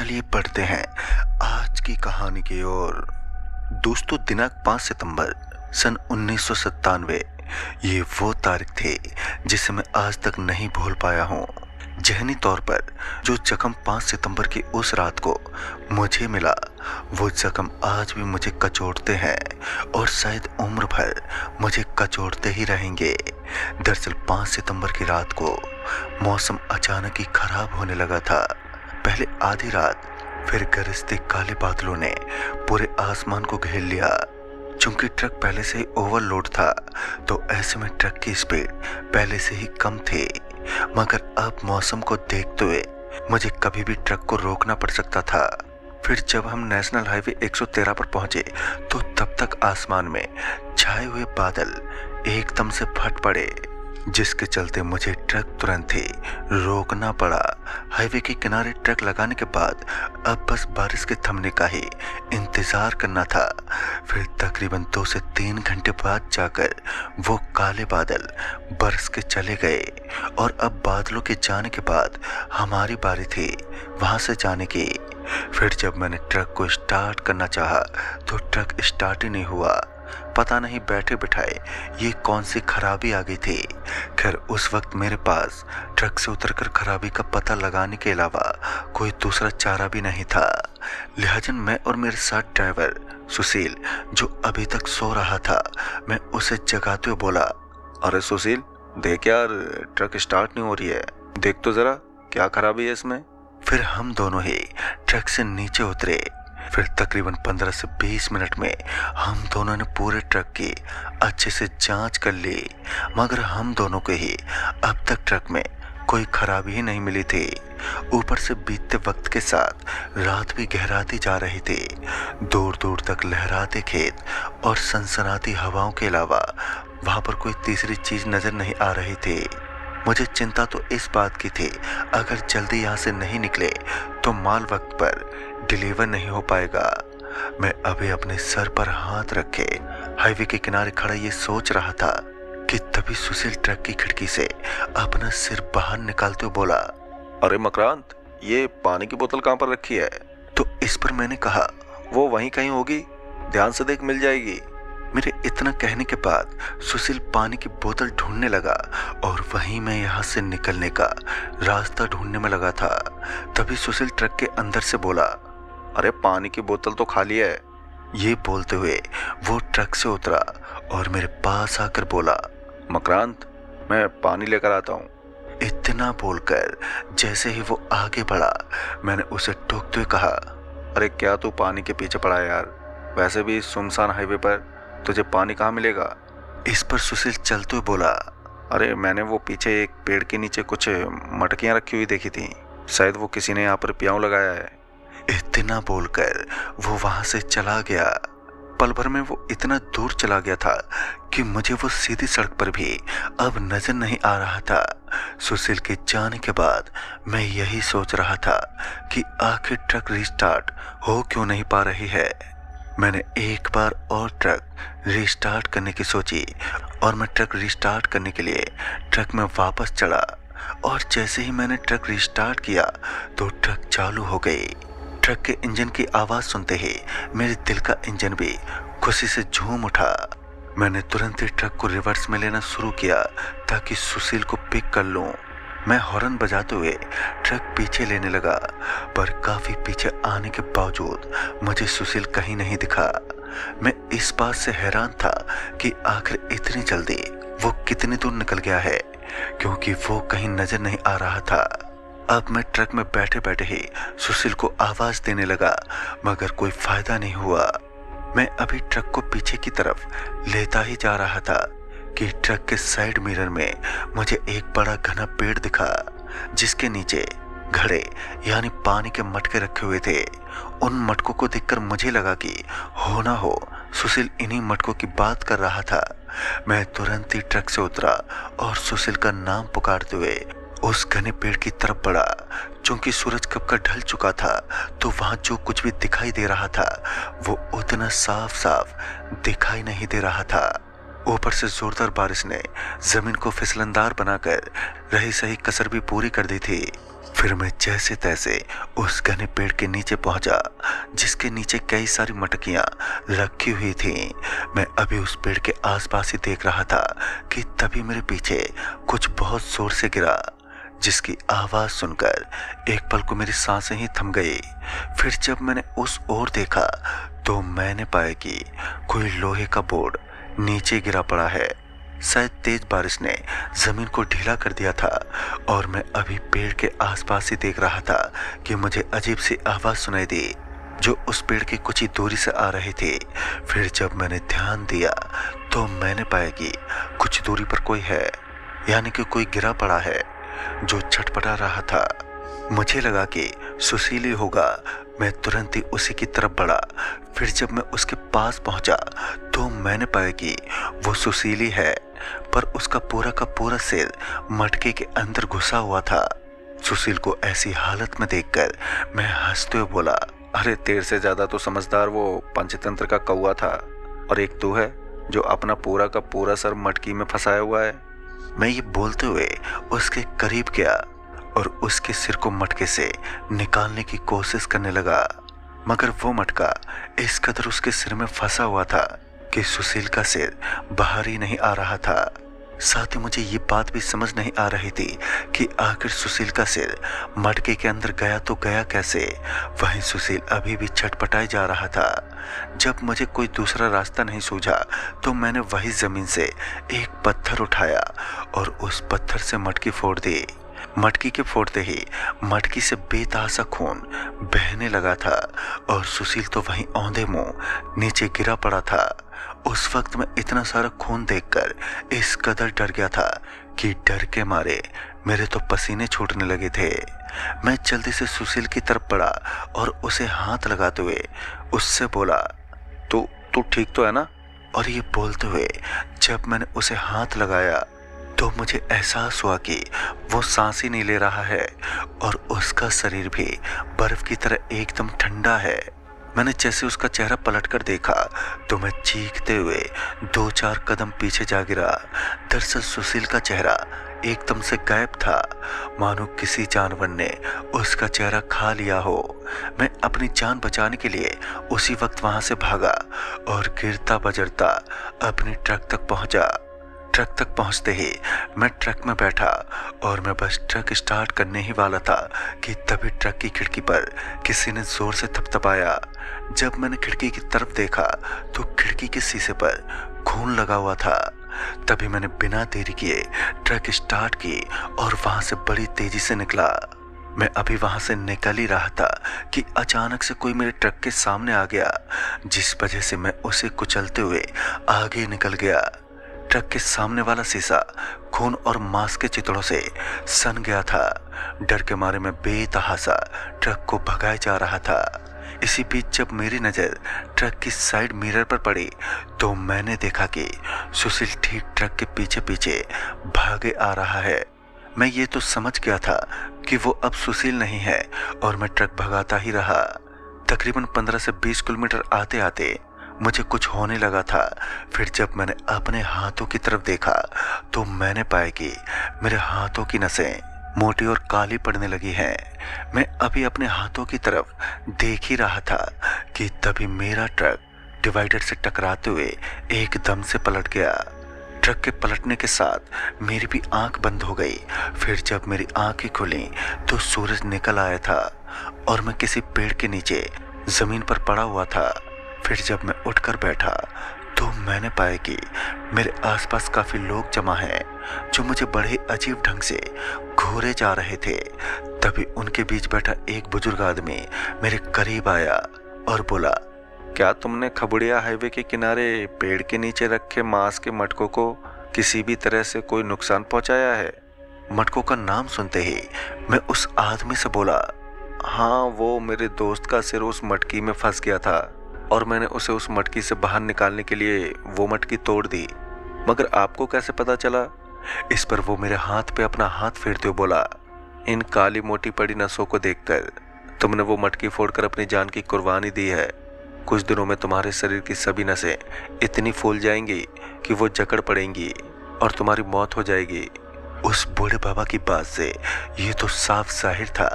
चलिए पढ़ते हैं आज की कहानी की ओर। दोस्तों, दिनांक 5 सितंबर सन 1997 ये वो तारीख थी जिसे मैं आज तक नहीं भूल पाया हूँ। ज़हनी तौर पर जो जख्म 5 सितंबर की उस रात को मुझे मिला, वो जख्म आज भी मुझे कचोटते हैं और शायद उम्र भर मुझे कचोटते ही रहेंगे। दरअसल 5 सितंबर की रात को मौसम अचानक ही खराब होने लगा था। पहले आधी रात, फिर गरजते काले बादलों ने पूरे आसमान को घेर लिया। चूंकि ट्रक पहले से ही ओवरलोड था, तो ऐसे में ट्रक की स्पीड पहले से ही कम थी। मगर अब मौसम को देखते हुए मुझे कभी भी ट्रक को रोकना पड़ सकता था। फिर जब हम नेशनल हाईवे 113 पर पहुंचे, तो तब तक आसमान में छाए हुए बादल एकदम से फट पड़े, जिसके चलते मुझे ट्रक तुरंत ही रोकना पड़ा। हाईवे के किनारे ट्रक लगाने के बाद अब बस बारिश के थमने का ही इंतजार करना था। फिर तकरीबन 2 से 3 घंटे बाद जाकर वो काले बादल बरस के चले गए और अब बादलों के जाने के बाद हमारी बारी थी वहां से जाने की। फिर जब मैंने ट्रक को स्टार्ट करना चाहा, तो ट्रक स्टार्ट ही नहीं हुआ। पता नहीं बैठे बिठाए ये कौन सी खराबी आ गई थी। खैर, उस वक्त मेरे पास ट्रक से उतरकर खराबी का पता लगाने के अलावा कोई दूसरा चारा भी नहीं था। लिहाजन मैं और मेरे साथ ड्राइवर सुशील, जो अभी तक सो रहा था, मैं उसे जगाते हुए बोला, अरे सुशील, देख यार, ट्रक स्टार्ट नहीं हो रही है, देख तो जरा क्या खराबी है इसमें। फिर हम दोनों ही ट्रक से नीचे उतरे। फिर तकरीबन 15 से 20 मिनट में हम दोनों ने पूरे ट्रक की अच्छे से जांच कर ली, मगर हम दोनों को ही अब तक ट्रक में कोई खराबी ही नहीं मिली थी। ऊपर से बीतते वक्त के साथ रात भी गहराती जा रही थी। दूर दूर तक लहराते खेत और सनसनाती हवाओं के अलावा वहां पर कोई तीसरी चीज नजर नहीं आ रही थी। मुझे चिंता तो इस बात की थी, अगर जल्दी यहाँ से नहीं निकले तो माल वक्त पर डिलीवर नहीं हो पाएगा। मैं अभी अपने सर पर हाथ रखे हाईवे के किनारे खड़ा ये सोच रहा था कि तभी सुशील ट्रक की खिड़की से अपना सिर बाहर निकालते हुए बोला, अरे मकरांत, ये पानी की बोतल कहाँ पर रखी है? तो इस पर मैंने कहा, वो वहीं कहीं होगी, ध्यान से देख, मिल जाएगी। मेरे इतना कहने के बाद सुशील पानी की बोतल ढूंढने लगा और वहीं मैं यहाँ से निकलने का रास्ता ढूंढने में लगा था। तभी सुशील ट्रक के अंदर से बोला, अरे पानी की बोतल तो खाली है। ये बोलते हुए वो ट्रक से उतरा और मेरे पास आकर बोला, मकरांत, मैं पानी लेकर आता हूँ। इतना बोलकर जैसे ही वो आगे बढ़ा, मैंने उसे टोकते हुए कहा, अरे क्या तू पानी के पीछे पड़ा है यार? वैसे भी सुनसान हाईवे पर तुझे पानी कहाँ मिलेगा? इस पर सुशील चलते हुए बोला, अरे मैंने वो पीछे एक पेड़ के नीचे कुछ मटकियाँ रखी हुई देखी थी, शायद वो किसी ने यहाँ पर प्याऊ लगाया है। इतना बोलकर वो वहां से चला गया। पल भर में वो इतना दूर चला गया था कि मुझे वो सीधी सड़क पर भी अब नजर नहीं आ रहा था। सुशील के जाने के बाद मैं यही सोच रहा था कि आखिर ट्रक रिस्टार्ट हो क्यों नहीं पा रही है। मैंने एक बार और ट्रक रिस्टार्ट करने की सोची और मैं ट्रक रिस्टार्ट करने के लिए ट्रक में वापस चढ़ा, और जैसे ही मैंने ट्रक रिस्टार्ट किया तो ट्रक चालू हो गई। ट्रक के इंजन की आवाज सुनते ही मेरे दिल का इंजन भी खुशी से झूम उठा। मैंने तुरंत ही ट्रक को रिवर्स में लेना शुरू किया ताकि सुशील को पिक कर लूं। मैं हॉर्न बजाते हुए ट्रक पीछे लेने लगा, पर काफी पीछे आने के बावजूद मुझे सुशील कहीं नहीं दिखा। मैं इस बात से हैरान था कि आखिर इतनी जल्दी वो कितनी दूर निकल गया है, क्योंकि वो कहीं नजर नहीं आ रहा था। अब मैं ट्रक में बैठे बैठे ही सुशील को आवाज देने लगा, मगर कोई फायदा नहीं हुआ। मैं अभी ट्रक को पीछे की तरफ लेता ही जा रहा था कि ट्रक के साइड मिरर में मुझे एक बड़ा घना पेड़ दिखा, जिसके नीचे घड़े यानी पानी के मटके रखे हुए थे। उन मटकों को देखकर मुझे लगा कि हो ना हो सुशील इन्हीं मटकों की बात कर रहा था। मैं तुरंत ही ट्रक से उतरा और सुशील का नाम पुकारते हुए उस घने पेड़ की तरफ बढ़ा। चूंकि सूरज कब का ढल चुका था, तो वहां जो कुछ भी दिखाई दे रहा था वो उतना साफ साफ दिखाई नहीं दे रहा था। ऊपर से जोरदार बारिश ने जमीन को फिसलनदार बनाकर रही सही कसर भी पूरी कर दी थी। फिर मैं जैसे तैसे उस घने पेड़ के नीचे पहुंचा, जिसके नीचे कई सारी मटकियां रखी हुई थीं। मैं अभी उस पेड़ के आसपास ही देख रहा था कि तभी मेरे पीछे कुछ बहुत जोर से गिरा, जिसकी आवाज सुनकर एक पल को मेरी सांसें ही थम गई। फिर जब मैंने उस ओर देखा तो मैंने पाया कि कोई लोहे का बोर्ड नीचे गिरा पड़ा है। शायद तेज बारिश ने जमीन को ढीला कर दिया था और मैं अभी पेड़ के आसपास ही देख रहा था कि मुझे अजीब सी आवाज सुनाई दी, जो उस पेड़ की कुछ ही दूरी से आ रही थी। फिर जब मैंने ध्यान दिया तो मैंने पाया कि कुछ दूरी पर कोई है, यानी कि कोई गिरा पड़ा है जो छटपटा रहा था। मुझे लगा कि सुशीली होगा। मैं तुरंत ही उसी की तरफ बढ़ा। फिर जब मैं उसके पास पहुंचा तो मैंने पाया कि वो सुशीली है, पर उसका पूरा का पूरा सिर मटके के अंदर घुसा हुआ था। सुशील को ऐसी हालत में देखकर मैं हंसते हुए बोला, अरे तेरे से ज्यादा तो समझदार वो पंचतंत्र का कौवा था, और एक तू है जो अपना पूरा का पूरा सर मटकी में फंसाया हुआ है। मैं ये बोलते हुए उसके करीब गया और उसके सिर को मटके से निकालने की कोशिश करने लगा, मगर वो मटका इस कदर उसके सिर में फंसा हुआ था कि सुशील का सिर बाहर ही नहीं आ रहा था। साथ ही मुझे ये बात भी समझ नहीं आ रही थी कि आखिर सुशील का सिर मटके के अंदर गया तो गया कैसे। वहीं सुशील अभी भी छटपटाए जा रहा था। जब मुझे कोई दूसरा रास्ता नहीं सूझा तो मैंने वही जमीन से एक पत्थर उठाया और उस पत्थर से मटकी फोड़ दी। मटकी के फोड़ते ही मटकी से बेतहासा खून बहने लगा था और सुशील तो वहीं औंधे मुंह नीचे गिरा पड़ा था। उस वक्त मैं इतना सारा खून देखकर इस कदर डर गया था कि डर के मारे मेरे तो पसीने छूटने लगे थे। मैं जल्दी से सुशील की तरफ बढ़ा और उसे हाथ लगाते हुए उससे बोला, तू ठीक तो है ना? और ये बोलते हुए जब मैंने उसे हाथ लगाया तो मुझे एहसास हुआ कि वो सांस ही नहीं ले रहा है और उसका शरीर भी बर्फ की तरह एकदम ठंडा है। मैंने जैसे उसका चेहरा पलटकर देखा तो मैं चीखते हुए 2-4 कदम पीछे जा गिरा। दरअसल सुशील का चेहरा एकदम से गायब था, मानो किसी जानवर ने उसका चेहरा खा लिया हो। मैं अपनी जान बचाने के लिए उसी वक्त वहां से भागा और गिरता बजरता अपनी ट्रक तक पहुंचा। ट्रक तक पहुंचते ही मैं ट्रक में बैठा और मैं बस ट्रक स्टार्ट करने ही वाला था कि तभी ट्रक की खिड़की पर किसी ने जोर से थपथपाया। जब मैंने खिड़की की तरफ देखा तो खिड़की के शीशे पर खून लगा हुआ था। तभी मैंने बिना देरी किए ट्रक स्टार्ट की और वहां से बड़ी तेजी से निकला। मैं अभी वहां से निकल ही रहा था कि अचानक से कोई मेरे ट्रक के सामने आ गया, जिस वजह से मैं उसे कुचलते हुए आगे निकल गया। ट्रक के सामने वाला शीशा खून और मांस के चितड़ों से सन गया था। डर के मारे मैं बेतहासा ट्रक को भगाए जा रहा था। इसी बीच जब मेरी नज़र ट्रक की साइड मिरर पर पड़ी तो मैंने देखा कि सुशील ठीक ट्रक के पीछे पीछे भागे आ रहा है। मैं ये तो समझ गया था कि वो अब सुशील नहीं है और मैं ट्रक भगाता ही रहा। तकरीबन 15 से 20 किलोमीटर आते आते मुझे कुछ होने लगा था। फिर जब मैंने अपने हाथों की तरफ देखा तो मैंने पाया कि मेरे हाथों की नसें मोटी और काली पड़ने लगी हैं। मैं अभी अपने हाथों की तरफ देख ही रहा था कि तभी मेरा ट्रक डिवाइडर से टकराते हुए एकदम से पलट गया। ट्रक के पलटने के साथ मेरी भी आंख बंद हो गई। फिर जब मेरी आंखें खुली तो सूरज निकल आया था और मैं किसी पेड़ के नीचे जमीन पर पड़ा हुआ था। फिर जब मैं उठकर बैठा तो मैंने पाया कि मेरे आसपास काफ़ी लोग जमा हैं जो मुझे बड़े अजीब ढंग से घूरे जा रहे थे। तभी उनके बीच बैठा एक बुजुर्ग आदमी मेरे करीब आया और बोला, क्या तुमने खबड़िया हाईवे के किनारे पेड़ के नीचे रखे मांस के मटकों को किसी भी तरह से कोई नुकसान पहुंचाया है? मटकों का नाम सुनते ही मैं उस आदमी से बोला, हाँ, वो मेरे दोस्त का सिर उस मटकी में फंस गया था और मैंने उसे उस मटकी से बाहर निकालने के लिए वो मटकी तोड़ दी। मगर आपको कैसे पता चला? इस पर वो मेरे हाथ पे अपना हाथ फेरते हुए बोला, इन काली मोटी पड़ी नसों को देखकर तुमने वो मटकी फोड़कर अपनी जान की कुर्बानी दी है। कुछ दिनों में तुम्हारे शरीर की सभी नसें इतनी फूल जाएंगी कि वो जकड़ पड़ेंगी और तुम्हारी मौत हो जाएगी। उस बूढ़े बाबा की बात से ये तो साफ जाहिर था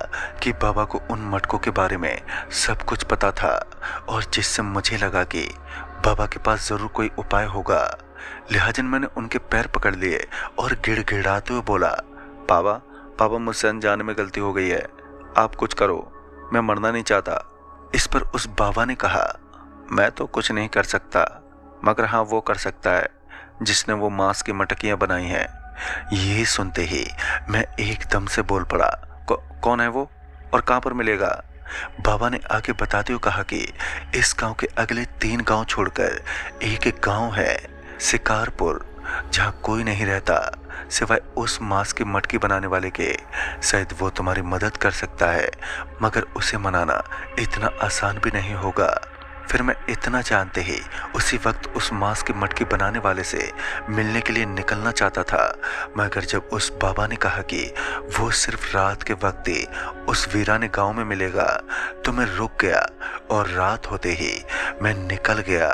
कि बाबा को उन मटकों के बारे में सब कुछ पता था, और जिससे मुझे लगा कि बाबा के पास जरूर कोई उपाय होगा। लिहाजन मैंने उनके पैर पकड़ लिए और गिड़गिड़ाते हुए बोला, बाबा बाबा मुझसे अनजाने में गलती हो गई है, आप कुछ करो, मैं मरना नहीं चाहता। इस पर उस बाबा ने कहा, मैं तो कुछ नहीं कर सकता, मगर हाँ वो कर सकता है जिसने वो मांस की मटकियां बनाई हैं। ये सुनते ही मैं एकदम से बोल पड़ा, कौन है वो और कहाँ पर मिलेगा? बाबा ने आगे बताते हुए कहा कि इस गांव के अगले 3 गांव छोड़कर एक गांव है शिकारपुर, जहां कोई नहीं रहता सिवाय उस मांस की मटकी बनाने वाले के। शायद वो तुम्हारी मदद कर सकता है, मगर उसे मनाना इतना आसान भी नहीं होगा। फिर मैं इतना जानते ही उसी वक्त उस मांस की मटकी बनाने वाले से मिलने के लिए निकलना चाहता था, मगर जब उस बाबा ने कहा कि वो सिर्फ रात के वक्त ही उस वीराने गांव में मिलेगा, तो मैं रुक गया और रात होते ही मैं निकल गया।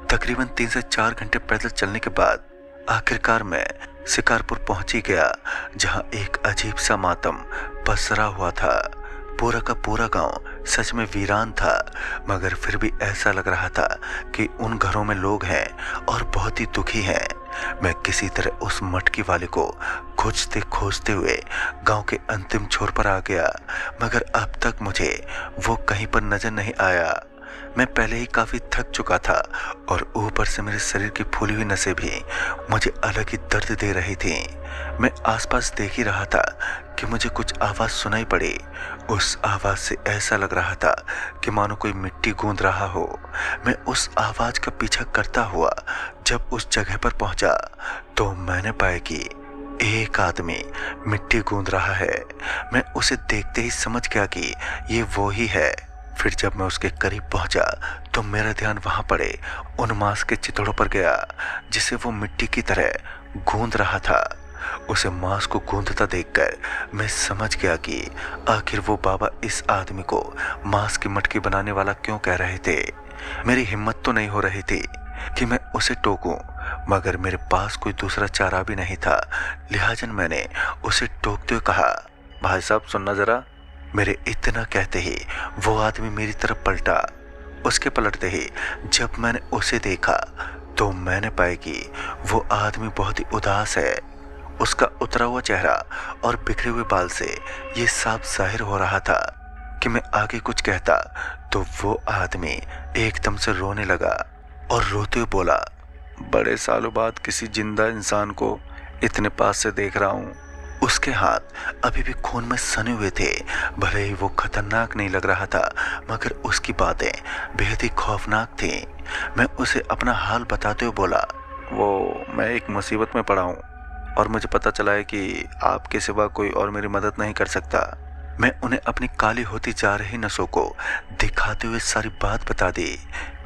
तकरीबन 3 से 4 घंटे पैदल चलने के बाद आखिरकार मैं शिकारपुर पहुंच ही गया, जहां एक अजीब सा मातम पसरा हुआ था। पूरा का पूरा गांव सच में वीरान था, मगर फिर भी ऐसा लग रहा था कि उन घरों में लोग हैं और बहुत ही दुखी हैं। मैं किसी तरह उस मटकी वाले को खोजते खोजते हुए गांव के अंतिम छोर पर आ गया, मगर अब तक मुझे वो कहीं पर नजर नहीं आया। मैं पहले ही काफी थक चुका था और ऊपर से मेरे शरीर की फूली हुई नसें भी मुझे अलग ही दर्द दे रही थी। मैं आसपास देख ही रहा था कि मुझे कुछ आवाज सुनाई पड़ी। उस आवाज से ऐसा लग रहा था कि मानो कोई मिट्टी गूंद रहा हो। मैं उस आवाज का पीछा करता हुआ जब उस जगह पर पहुंचा तो मैंने पाया कि एक आदमी मिट्टी गूंद रहा है। मैं उसे देखते ही समझ गया कि ये वो ही है। फिर जब मैं उसके करीब पहुंचा तो मेरा ध्यान वहां पड़े उन मांस के चितड़ों पर गया जिसे वो मिट्टी की तरह गूंद रहा था। उसे मांस को गूंदता देखकर मैं समझ गया कि आखिर वो बाबा इस आदमी को मांस की मटकी बनाने वाला क्यों कह रहे थे। मेरी हिम्मत तो नहीं हो रही थी कि मैं उसे टोकूं, मगर मेरे पास कोई दूसरा चारा भी नहीं था। लिहाजन मैंने उसे टोकते हुए कहा, भाई साहब सुनना जरा। मेरे इतना कहते ही वो आदमी मेरी तरफ पलटा। उसके पलटते ही जब मैंने उसे देखा तो मैंने पाया कि वो आदमी बहुत ही उदास है। उसका उतरा हुआ चेहरा और बिखरे हुए बाल से ये साफ जाहिर हो रहा था कि मैं आगे कुछ कहता तो वो आदमी एकदम से रोने लगा और रोते हुए बोला, बड़े सालों बाद किसी जिंदा इंसान को इतने पास से देख रहा हूँ। उसके हाथ अभी भी खून में सने हुए थे। भले ही वो खतरनाक नहीं लग रहा था, मगर उसकी बातें बेहद ही खौफनाक थी। मैं उसे अपना हाल बताते हुए बोला, मैं एक मुसीबत में पड़ा हूँ और मुझे पता चला है कि आपके सिवा कोई और मेरी मदद नहीं कर सकता। मैं उन्हें अपनी काली होती जा रही नसों को दिखाते हुए सारी बात बता दी।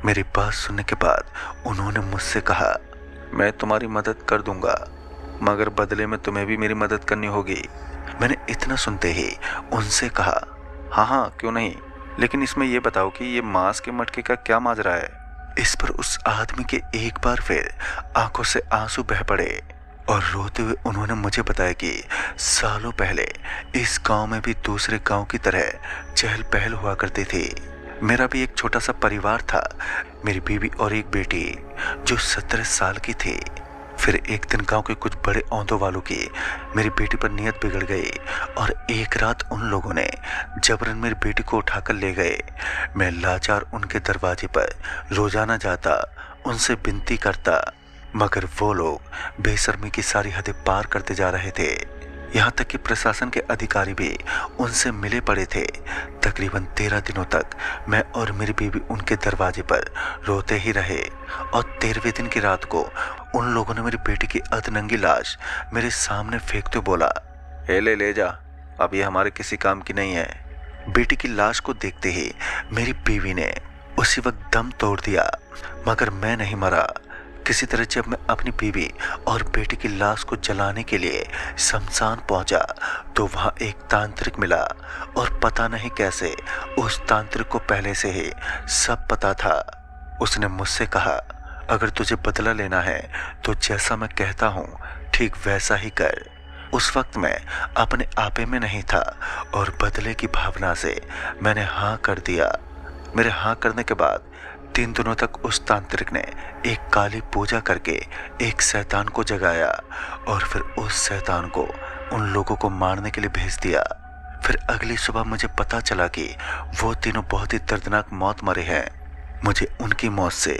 मेरी बात सुनने के बाद उन्होंने मुझसे कहा, मैं तुम्हारी मदद कर दूंगा, मगर बदले में तुम्हें भी मेरी मदद करनी होगी। मैंने इतना सुनते ही उनसे कहा, हाँ क्यों नहीं, लेकिन इसमें यह बताओ कि ये मांस के मटके का क्या माजरा है। इस पर उस आदमी के एक बार फिर आंखों से आंसू बह पड़े और रोते हुए उन्होंने मुझे बताया कि सालों पहले इस गांव में भी दूसरे गांव की तरह चहल पहल हुआ करती थी। मेरा भी एक छोटा सा परिवार था, मेरी बीवी और एक बेटी जो 17 साल की थी। फिर एक दिन गांव के कुछ बड़े औंधों वालों की मेरी बेटी पर नीयत बिगड़ गई और एक रात उन लोगों ने जबरन मेरी बेटी को उठाकर ले गए। मैं लाचार उनके दरवाजे पर रोजाना जाता, उनसे विनती करता, मगर वो लोग बेशर्मी की सारी हदें पार करते जा रहे थे। यहाँ तक कि प्रशासन के अधिकारी भी उनसे मिले पड़े थे। तकरीबन 13 दिनों तक मैं और मेरी बीवी उनके दरवाजे पर रोते ही रहे और 13वें दिन की रात को उन लोगों ने मेरी बेटी की अधनंगी लाश मेरे सामने फेंकते बोला, ले जा, अब ये हमारे किसी काम की नहीं है। बेटी की लाश को देखते ही मेरी बीवी ने उसी वक्त दम तोड़ दिया, मगर मैं नहीं मरा, किसी तरह जब मैं अपनी बीवी और बेटे की लाश को जलाने के लिए शमशान पहुंचा तो वहां एक तांत्रिक मिला और पता नहीं कैसे उस तांत्रिक को पहले से ही सब पता था। उसने मुझसे कहा, अगर तुझे बदला लेना है तो जैसा मैं कहता हूँ ठीक वैसा ही कर। उस वक्त मैं अपने आपे में नहीं था और बदले की भावना से मैंने हाँ कर दिया। मेरे हाँ करने के बाद 3 दिनों तक उस तांत्रिक ने एक काली पूजा करके एक शैतान को जगाया और फिर उस शैतान को उन लोगों को मारने के लिए भेज दिया। फिर अगली सुबह मुझे पता चला कि वो तीनों बहुत ही दर्दनाक मौत मरे हैं। मुझे उनकी मौत से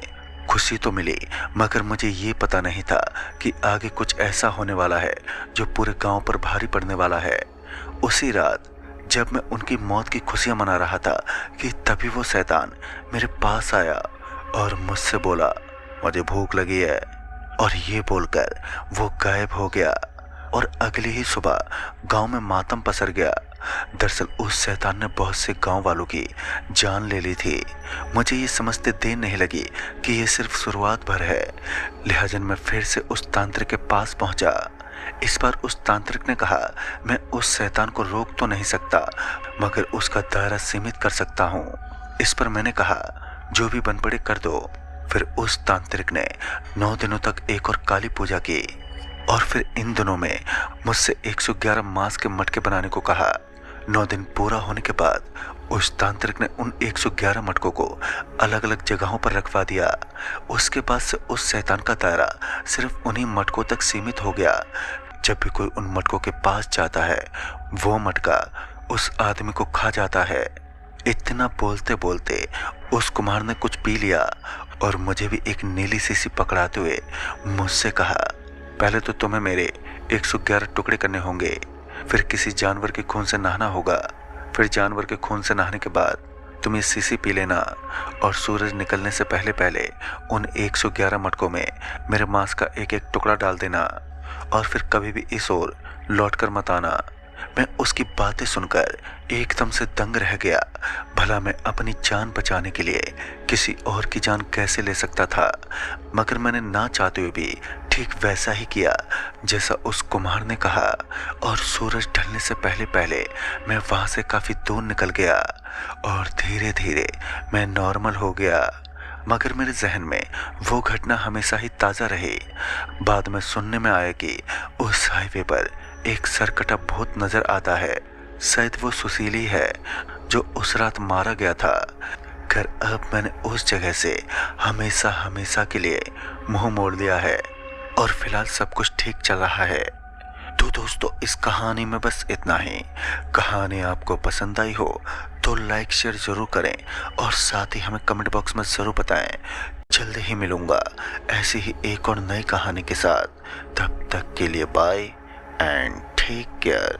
खुशी तो मिली, मगर मुझे ये पता नहीं था कि आगे कुछ ऐसा होने वाला है जो पूरे गांव पर भारी पड़ने वाला है। उसी रात जब मैं उनकी मौत की खुशियां मना रहा था कि तभी वो शैतान मेरे पास आया और मुझसे बोला, मुझे भूख लगी है, और ये बोलकर वो गायब हो गया और अगली ही सुबह गांव में मातम पसर गया। दरअसल उस शैतान ने बहुत से गांव वालों की जान ले ली थी। मुझे ये समझते देर नहीं लगी कि ये सिर्फ शुरुआत भर है, लिहाजा मैं फिर से उस तांत्रिक के पास पहुंचा। इस बार उस तांत्रिक ने कहा, मैं उस शैतान को रोक तो नहीं सकता मगर उसका दायरा सीमित कर सकता हूँ। इस पर मैंने कहा, जो भी बन पड़े कर दो। फिर उस तांत्रिक ने 9 दिनों तक एक और काली पूजा की और फिर इन दिनों में मुझसे 111 मांस के मटके बनाने को कहा। 9 दिन पूरा होने के बाद उस तांत्रिक ने उन 111 मटकों को अलग अलग जगहों पर रखवा दिया। उसके बाद से उस शैतान का दायरा सिर्फ उन्हीं मटकों तक सीमित हो गया। जब भी कोई उन मटकों के पास जाता है वो मटका उस आदमी को खा जाता है। इतना बोलते बोलते उस कुम्हार ने कुछ पी लिया और मुझे भी एक नीली शीशी पकड़ाते हुए मुझसे कहा, पहले तो तुम्हें मेरे 111 टुकड़े करने होंगे, फिर किसी जानवर के खून से नहाना होगा, फिर जानवर के खून से नहाने के बाद तुम ये शीशी पी लेना और सूरज निकलने से पहले पहले उन 111 मटकों में मेरे मांस का एक एक टुकड़ा डाल देना और फिर कभी भी इस ओर लौटकर मत आना। मैं उसकी बातें सुनकर एकदम से दंग रह गया। भला मैं अपनी जान बचाने के लिए किसी और की जान कैसे ले सकता था, मगर मैंने ना चाहते हुए भी ठीक वैसा ही किया जैसा उस कुम्हार ने कहा और सूरज ढलने से पहले पहले मैं वहां से काफी दूर निकल गया और धीरे धीरे मैं नॉर्मल हो गया। मगर मेरे जहन में वो घटना हमेशा ही ताज़ा रही। बाद में सुनने में आया कि उस हाईवे पर एक सरकटा भूत नजर आता है। शायद वो सुशीली है जो उस रात मारा गया था। खैर अब मैंने उस जगह से हमेशा हमेशा के लिए मुंह मोड़ लिया है और फिलहाल सब कुछ ठीक चल रहा है। तो दोस्तों इस कहानी में बस इतना ही। कहानी आपको पसंद आई हो तो लाइक शेयर जरूर करें और साथ ही हमें कमेंट बॉक्स में ज़रूर बताएं। जल्दी ही मिलूंगा ऐसी ही एक और नई कहानी के साथ। तब तक के लिए बाय एंड टेक केयर।